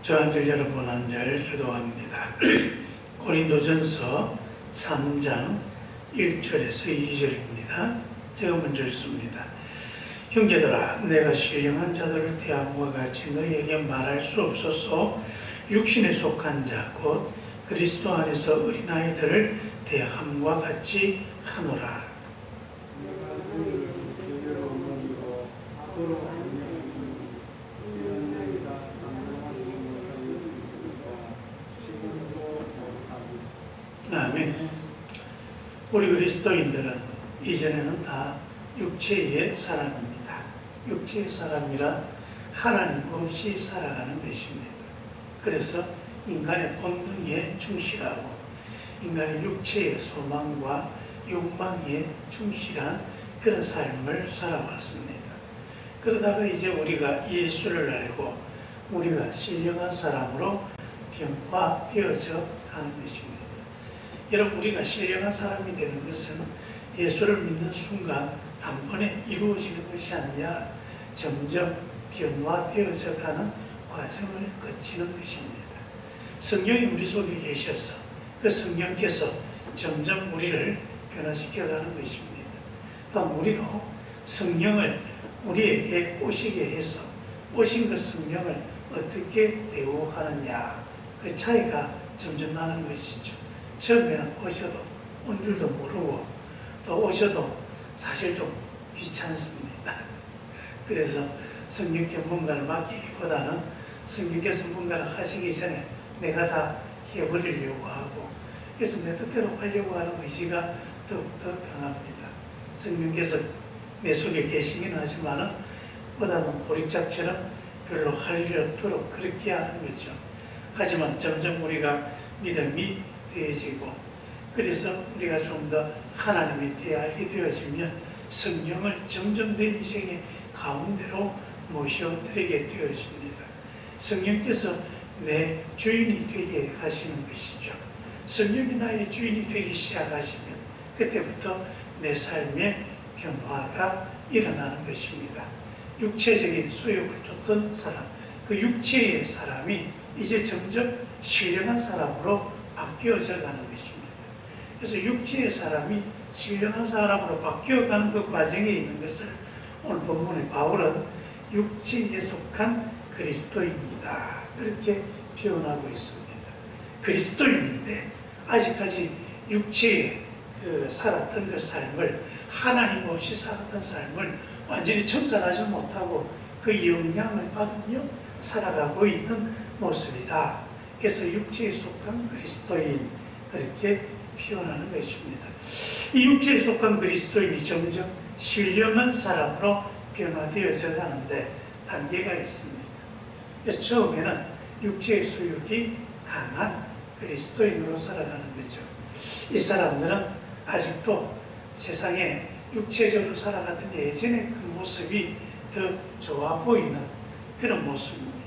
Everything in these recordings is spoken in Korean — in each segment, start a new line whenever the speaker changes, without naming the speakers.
저 한 절 여러분 한 절 기도합니다. 고린도전서 3장 1절에서 2절입니다. 제가 먼저 읽습니다. 형제들아, 내가 신령한 자들을 대함과 같이 너희에게 말할 수 없어서 육신에 속한 자 곧 그리스도 안에서 어린아이들을 대함과 같이 하노라. 아멘. 우리 그리스도인들은 이전에는 다 육체의 사람입니다. 육체의 사람이라 하나님 없이 살아가는 것입니다. 그래서 인간의 본능에 충실하고 인간의 육체의 소망과 욕망에 충실한 그런 삶을 살아왔습니다. 그러다가 이제 우리가 예수를 알고 우리가 신령한 사람으로 변화되어져 가는 것입니다. 여러분, 우리가 신령한 사람이 되는 것은 예수를 믿는 순간 단번에 이루어지는 것이 아니라 점점 변화되어져 가는 과정을 거치는 것입니다. 성령이 우리 속에 계셔서 그 성령께서 점점 우리를 변화시켜가는 것입니다. 또한 우리도 성령을 우리에게 오시게 해서 오신 그 성령을 어떻게 대우하느냐, 그 차이가 점점 나는 것이죠. 처음에는 오셔도 온 줄도 모르고 또 오셔도 사실 좀 귀찮습니다. 그래서 성령께 뭔가를 맡기기보다는 성령께서 뭔가를 하시기 전에 내가 다 해버리려고 하고, 그래서 내 뜻대로 하려고 하는 의지가 더욱더 강합니다. 성령께서 내 속에 계시긴 하지만은 보다는 보리짝처럼 별로 하려도록 그렇게 하는 거죠. 하지만 점점 우리가 믿음이 되어지고, 그래서 우리가 좀 더 하나님에 대해 알게 되어지면 성령을 점점 내 인생의 가운데로 모셔드리게 되어집니다. 성령께서 내 주인이 되게 하시는 것이죠. 성령이 나의 주인이 되기 시작하시면 그때부터 내 삶의 변화가 일어나는 것입니다. 육체적인 소욕을 쫓던 사람, 그 육체의 사람이 이제 점점 신령한 사람으로 바뀌어져 가는 것입니다. 그래서 육체의 사람이 신령한 사람으로 바뀌어가는 그 과정에 있는 것을 오늘 본문의 바울은 육체에 속한 그리스도입니다, 그렇게 표현하고 있습니다. 그리스도인인데 아직까지 육체에 살았던 그 삶을, 하나님 없이 살았던 삶을 완전히 청산하지 못하고 그 영향을 받으며 살아가고 있는 모습이다. 그래서 육체에 속한 그리스도인, 그렇게 표현하는 것입니다. 이 육체에 속한 그리스도인이 점점 신령한 사람으로 변화되어져 가는데 단계가 있습니다. 그래서 처음에는 육체의 소욕이 강한 그리스도인으로 살아가는 거죠. 이 사람들은 아직도 세상에 육체적으로 살아가던 예전의 그 모습이 더 좋아 보이는 그런 모습입니다.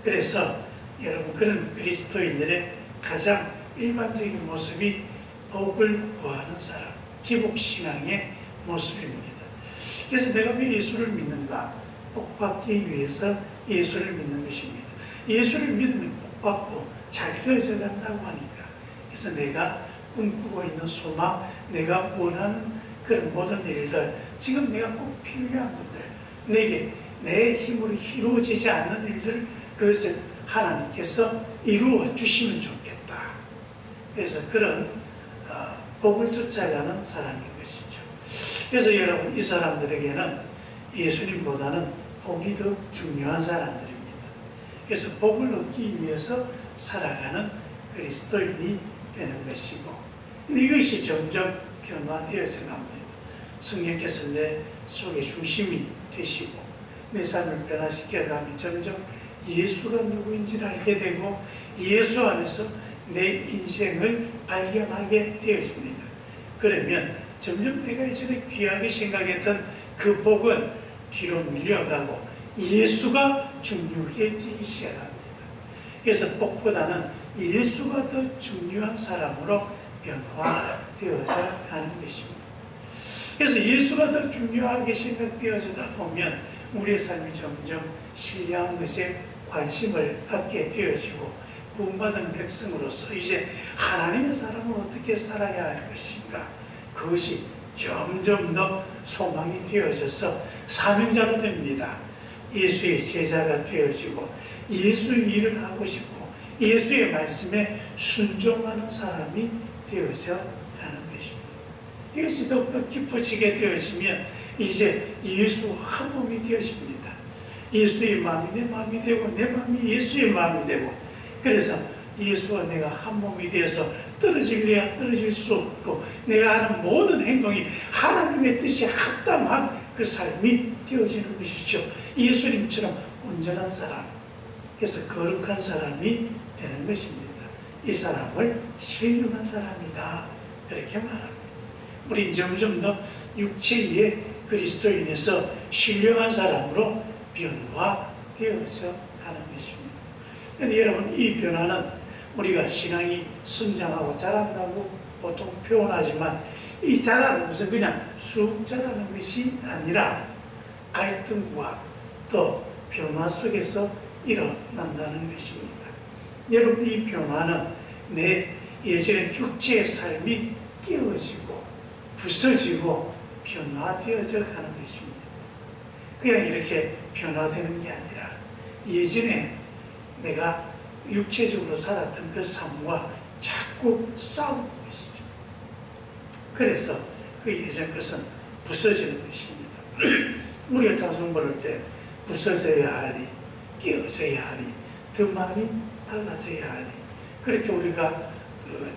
그래서 여러분, 그런 그리스도인들의 가장 일반적인 모습이 복을 구하는 사람, 기복신앙의 모습입니다. 그래서 내가 왜 예수를 믿는가? 복받기 위해서 예수를 믿는 것입니다. 예수를 믿으면 복받고 잘 되어져 간다고 하니까, 그래서 내가 꿈꾸고 있는 소망, 내가 원하는 그런 모든 일들, 지금 내가 꼭 필요한 것들, 내게 내 힘으로 이루어지지 않는 일들, 그것을 하나님께서 이루어 주시면 좋겠다. 그래서 그런 복을 쫓아가는 사람인 것이죠. 그래서 여러분, 이 사람들에게는 예수님보다는 복이 더 중요한 사람들입니다. 그래서 복을 얻기 위해서 살아가는 그리스도인이 되는 것이고, 이것이 점점 변화되어져 갑니다. 성령께서 내 속의 중심이 되시고 내 삶을 변화시켜가며 점점 예수가 누구인지를 알게 되고 예수 안에서 내 인생을 발견하게 되어집니다. 그러면 점점 내가 이전에 귀하게 생각했던 그 복은 뒤로 밀려가고 예수가 중요해지기 시작합니다. 그래서 복보다는 예수가 더 중요한 사람으로 변화되어져 가는 것입니다. 그래서 예수가 더 중요하게 생각되어지다 보면 우리의 삶이 점점 신령한 것에 관심을 갖게 되어지고 구원받은 백성으로서 이제 하나님의 사람은 어떻게 살아야 할 것인가, 그것이 점점 더 소망이 되어져서 사명자가 됩니다. 예수의 제자가 되어지고 예수의 일을 하고 싶고 예수의 말씀에 순종하는 사람이 되어져 가는 것입니다. 이것이 더욱더 깊어지게 되어지면 이제 예수와 한 몸이 되어집니다. 예수의 마음이 내 마음이 되고 내 마음이 예수의 마음이 되고, 그래서 예수와 내가 한 몸이 되어서 떨어질래야 떨어질 수 없고 내가 하는 모든 행동이 하나님의 뜻에 합당한 그 삶이 되어지는 것이죠. 예수님처럼 온전한 사람, 그래서 거룩한 사람이 되는 것입니다. 이 사람을 신령한 사람이다, 그렇게 말합니다. 우리 점점 더 육체의 그리스도인에서 신령한 사람으로 변화되어져 가는 것입니다. 그런데 여러분, 이 변화는 우리가 신앙이 성장하고 자란다고 보통 표현하지만 이 자라는 것은 그냥 쑥 자라는 것이 아니라 갈등과 또 변화 속에서 일어난다는 것입니다. 여러분, 이 변화는 내 예전의 육체의 삶이 깨어지고 부서지고 변화되어져 가는 것입니다. 그냥 이렇게 변화되는 게 아니라 예전에 내가 육체적으로 살았던 그 삶과 자꾸 싸우는 것이죠. 그래서 그 예전 것은 부서지는 것입니다. 우리가 찬송 부를 때 부서져야 하리, 깨어져야 하리, 더 많이 달라져야 하리, 그렇게 우리가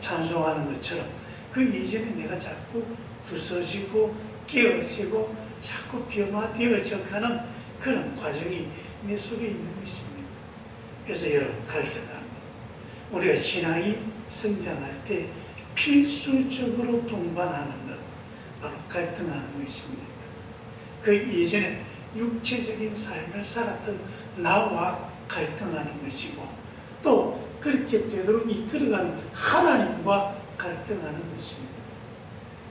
찬송하는 것처럼 그 이전에 내가 자꾸 부서지고 깨어지고 자꾸 변화되어져 가는 그런 과정이 내 속에 있는 것입니다. 그래서 여러분, 갈등합니다. 우리가 신앙이 성장할 때 필수적으로 동반하는 것, 바로 갈등하는 것입니다. 그 예전에 육체적인 삶을 살았던 나와 갈등하는 것이고, 또 그렇게 되도록 이끌어가는 하나님과 갈등하는 것입니다.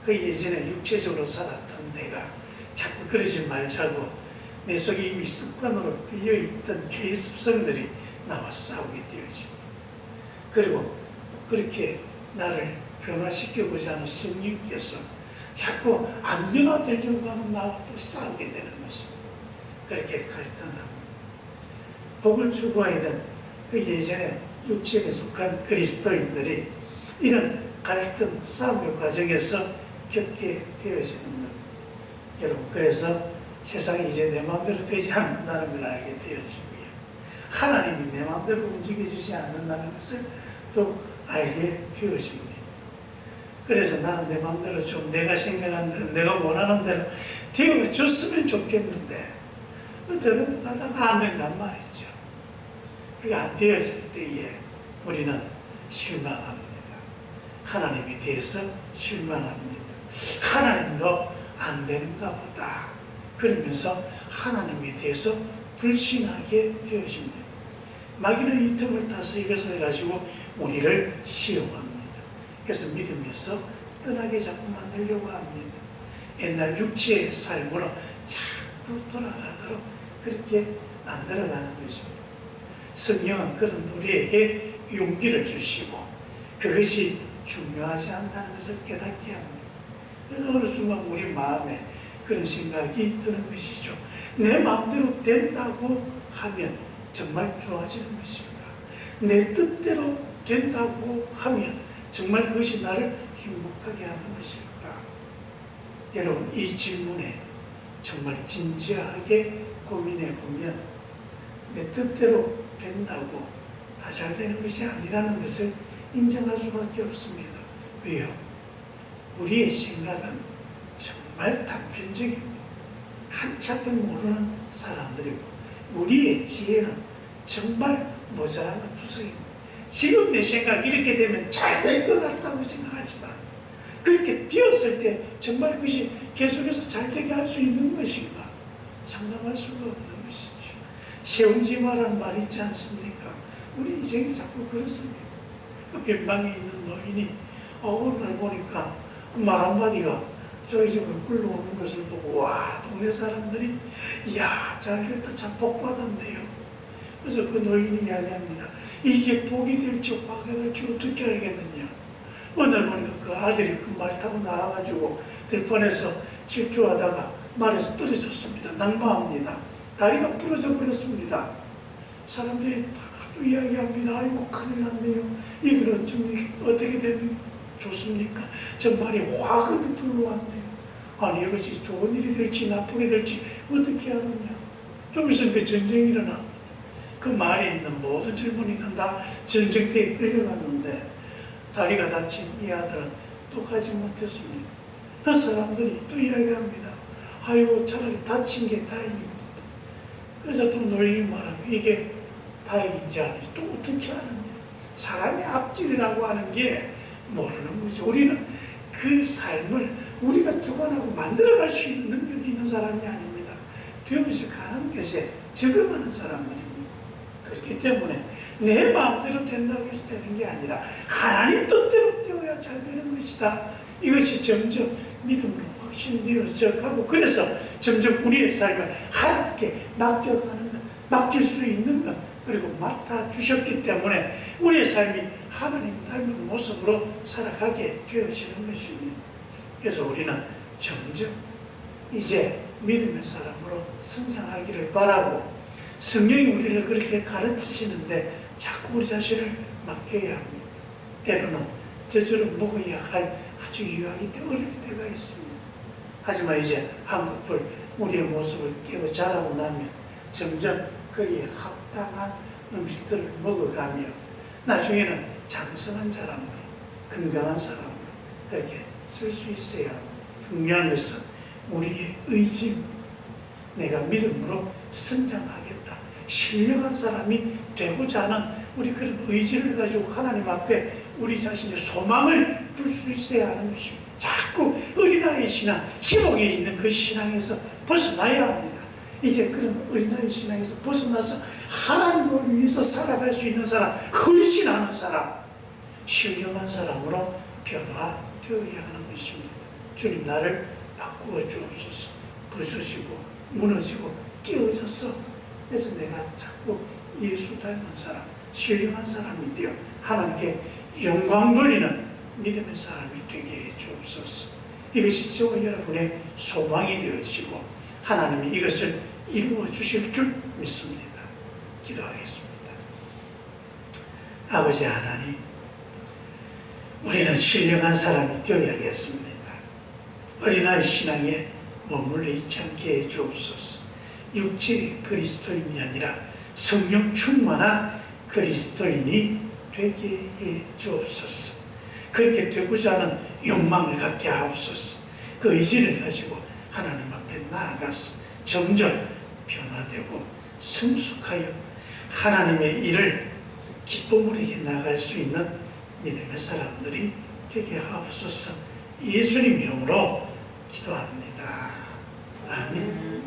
그 예전에 육체적으로 살았던 내가 자꾸 그러지 말자고 내 속에 이미 습관으로 비어있던 죄의 습성들이 나와 싸우게 되어집니다. 그리고 그렇게 나를 변화시켜보지 않은 성령께서 자꾸 안 변화되려고 하는 나와 또 싸우게 되는 것입니다. 그렇게 갈등합니다. 복을 추구하던 그 예전에 육체에 속한 그리스도인들이 이런 갈등, 싸움의 과정에서 겪게 되어지는 것. 여러분, 그래서 세상이 이제 내 마음대로 되지 않는다는 걸 알게 되어지고요. 하나님이 내 마음대로 움직여지지 않는다는 것을 또 알게 되어집니다. 그래서 나는 내 마음대로 좀 내가 생각하는 대로, 내가 원하는 대로 되어졌으면 좋겠는데 어쩌면 하다가 안 된단 말이죠. 그게 안 되어질 때에 우리는 실망합니다. 하나님에 대해서 실망합니다. 하나님도 안 되는가 보다, 그러면서 하나님에 대해서 불신하게 되어집니다. 마귀는 이 틈을 타서 이것을 가지고 우리를 시험합니다. 그래서 믿으면서 떠나게 자꾸 만들려고 합니다. 옛날 육체의 삶으로 자꾸 돌아가도록 그렇게 만들어가는 것입니다. 성령은 그런 우리에게 용기를 주시고 그것이 중요하지 않다는 것을 깨닫게 합니다. 어느 순간 우리 마음에 그런 생각이 드는 것이죠. 내 마음대로 된다고 하면 정말 좋아지는 것일까? 내 뜻대로 된다고 하면 정말 그것이 나를 행복하게 하는 것일까? 여러분, 이 질문에 정말 진지하게 고민해 보면 내 뜻대로 된다고 다 잘 되는 것이 아니라는 것을 인정할 수밖에 없습니다. 왜요? 우리의 생각은 정말 단편적입니다. 한참을 모르는 사람들이고 우리의 지혜는 정말 모자란 것 투성입니다. 지금 내 생각이 이렇게 되면 잘 될 것 같다고 생각하지만 그렇게 되었을 때 정말 그것이 계속해서 잘 되게 할 수 있는 것인가? 상담할 수가 없는 것이죠. 세옹지마라는 말이 있지 않습니까? 우리 인생이 자꾸 그렇습니다. 그 변방에 있는 노인이 어느 날 보니까 말 한마디가 저희 집으로 굴러오는 것을 보고 와, 동네 사람들이 이야, 잘됐다, 참 복받았네요. 그래서 그 노인이 이야기합니다. 이게 복이 될지 화가 될지 어떻게 알겠느냐. 어느 날 보니까 그 아들이 그 말 타고 나와가지고 들판에서 질주하다가 말에서 떨어졌습니다. 낙마합니다. 다리가 부러져 버렸습니다. 사람들이 또 이야기합니다. 아이고 큰일 났네요. 이걸 어떻게 되면 좋습니까? 저 말이 화금이 불러왔네요. 아니 이것이 좋은 일이 될지 나쁘게 될지 어떻게 하느냐. 좀 있으면 그 전쟁이 일어납니다. 그 말에 있는 모든 질문이는 다 전쟁터에 끌려갔는데 다리가 다친 이 아들은 또 가지 못했습니다. 그 사람들이 또 이야기합니다. 아이고 차라리 다친 게 다행입니다. 그래서 또 노인이 말합니다. 이게 다행인지 아닌지 또 어떻게 아느냐. 사람의 앞길이라고 하는 게 모르는 거죠. 우리는 그 삶을 우리가 주관하고 만들어갈 수 있는 능력이 있는 사람이 아닙니다. 되어져 가는 것에 적응하는 사람들입니다. 그렇기 때문에 내 마음대로 된다고 해서 되는 게 아니라 하나님 뜻대로 되어야 잘 되는 것이다. 이것이 점점 믿음으로 확신되어져 가고, 그래서 점점 우리의 삶을 하나님께 맡겨가는 것, 맡길 수 있는 것, 그리고 맡아주셨기 때문에 우리의 삶이 하나님 닮은 모습으로 살아가게 되어지는 것입니다. 그래서 우리는 점점 이제 믿음의 사람으로 성장하기를 바라고, 성령이 우리를 그렇게 가르치시는데 자꾸 우리 자신을 맡겨야 합니다. 때로는 저절로 먹어야 할 아주 유아기 때 어릴 때가 있습니다. 하지만 이제 한꺼풀 우리의 모습을 깨고 자라고 나면 점점 거기에 합당한 음식들을 먹어가며 나중에는 장성한 사람으로, 건강한 사람으로 그렇게 쓸 수 있어야 합니다. 중요한 것은 우리의 의지입니다. 내가 믿음으로 성장하겠다, 신령한 사람이 되고자 하는 우리 그런 의지를 가지고 하나님 앞에 우리 자신의 소망을 둘 수 있어야 하는 것입니다. 자꾸 어린아이 신앙, 기복에 있는 그 신앙에서 벗어나야 합니다. 이제 그런 어린아이 신앙에서 벗어나서 하나님을 위해서 살아갈 수 있는 사람, 헌신하는 사람, 신령한 사람으로 변화되어야 하는 것입니다. 주님 나를 바꾸어 주옵소서. 부수시고 무너지고 깨어져서, 그래서 내가 자꾸 예수 닮은 사람, 신령한 사람이 되어 하나님께 영광 돌리는 믿음의 사람이 되게 해 주옵소서. 이것이 저와 여러분의 소망이 되어지고 하나님이 이것을 이루어 주실 줄 믿습니다. 기도하겠습니다. 아버지 하나님, 우리는 신령한 사람이 되어야겠습니다. 어린아이 신앙에 머물러 있지 않게 해 주옵소서. 육체의 그리스도인이 아니라 성령 충만한 그리스도인이 되게 해 주옵소서. 그렇게 되고자 하는 욕망을 갖게 하옵소서. 그 의지를 가지고 하나님 앞에 나아가서 점점 변화되고 성숙하여 하나님의 일을 기쁨으로 해 나갈 수 있는 믿음의 사람들이 되게 하옵소서. 예수님 이름으로 기도합니다. 아멘.